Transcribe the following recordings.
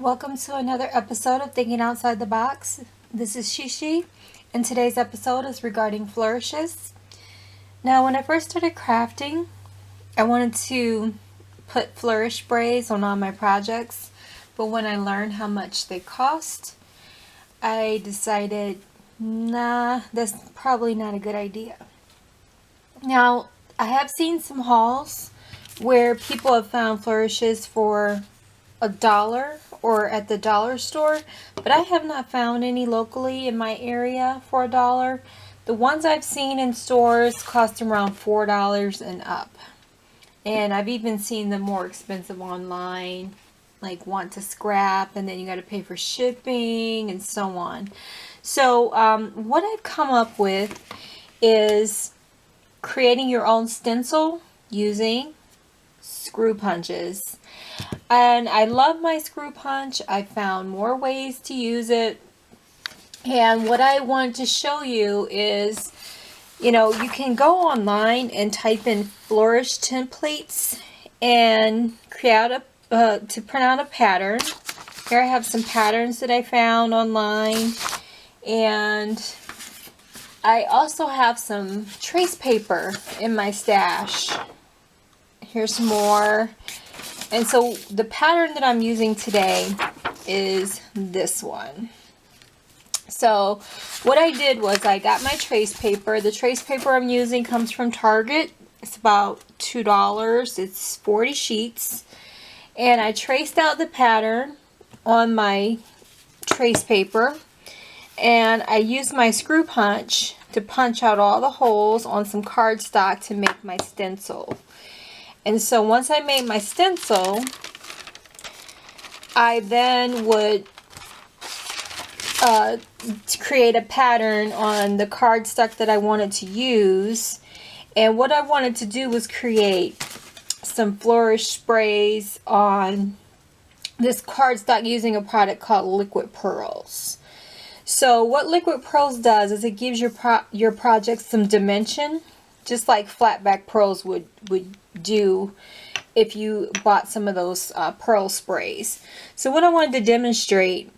Welcome to another episode of Thinking Outside the Box. This is Shishi, and today's episode is regarding flourishes. Now, when I first started crafting, I wanted to put flourish sprays on all my projects, but when I learned how much they cost, I decided, nah, that's probably not a good idea. Now, I have seen some hauls where people have found flourishes for $1 or at the dollar store, but I have not found any locally in my area for $1. The ones I've seen in stores cost around $4 and up, and I've even seen them more expensive online, like want to scrap and then you got to pay for shipping and so on. So what I've come up with is creating your own stencil using screw punches. And I love my screw punch. I found more ways to use it. And what I want to show you is, you can go online and type in Flourish templates and create to print out a pattern. Here I have some patterns that I found online. And I also have some trace paper in my stash. Here's some more. And so the pattern that I'm using today is this one. So what I did was I got my trace paper. The trace paper I'm using comes from Target. It's about $2. It's 40 sheets. And I traced out the pattern on my trace paper. And I used my screw punch to punch out all the holes on some cardstock to make my stencil. And so once I made my stencil, I then would create a pattern on the cardstock that I wanted to use. And what I wanted to do was create some flourish sprays on this cardstock using a product called Liquid Pearls. So what Liquid Pearls does is it gives your project some dimension, just like flat back pearls would do if you bought some of those pearl sprays. So what I wanted to demonstrate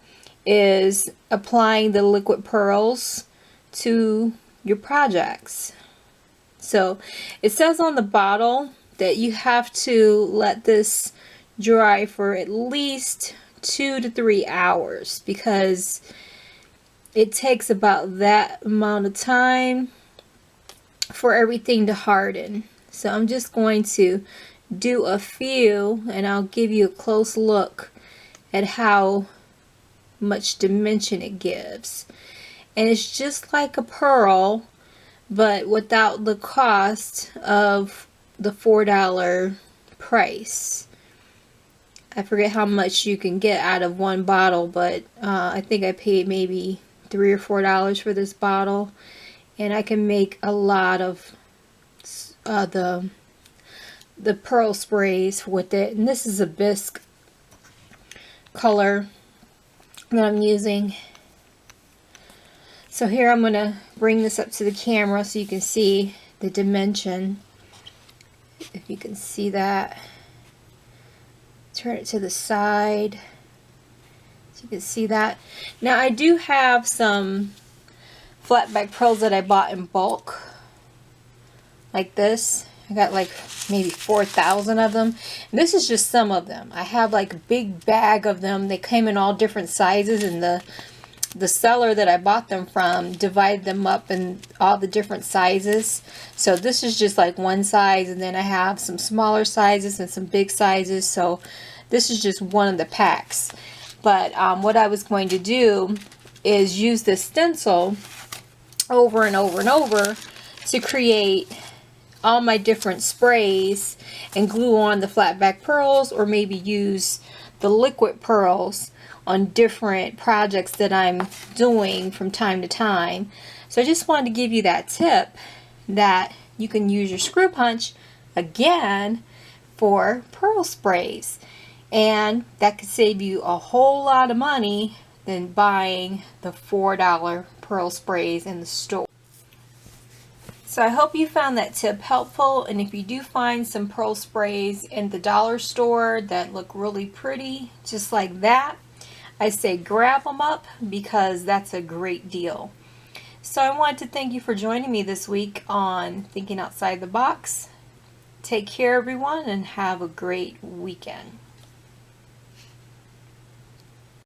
is applying the liquid pearls to your projects. So it says on the bottle that you have to let this dry for at least 2 to 3 hours because it takes about that amount of time for everything to harden. So I'm just going to do a few and I'll give you a close look at how much dimension it gives. And it's just like a pearl, but without the cost of the $4 price. I forget how much you can get out of one bottle, but I think I paid maybe $3 or $4 for this bottle. And I can make a lot of the pearl sprays with it. And this is a bisque color that I'm using. So here I'm going to bring this up to the camera so you can see the dimension. If you can see that. Turn it to the side so you can see that. Now I do have some flat back pearls that I bought in bulk, like this. I got like maybe 4,000 of them. And this is just some of them. I have like a big bag of them. They came in all different sizes, and the seller that I bought them from divided them up in all the different sizes. So this is just like one size, and then I have some smaller sizes and some big sizes. So this is just one of the packs. But what I was going to do is use this stencil over and over and over to create all my different sprays and glue on the flat back pearls, or maybe use the liquid pearls on different projects that I'm doing from time to time. So I just wanted to give you that tip that you can use your screw punch again for pearl sprays, and that could save you a whole lot of money than buying the $4 pearl sprays in the store. So I hope you found that tip helpful, and if you do find some pearl sprays in the dollar store that look really pretty, just like that, I say grab them up because that's a great deal. So I want to thank you for joining me this week on Thinking Outside the Box. Take care, everyone, and have a great weekend.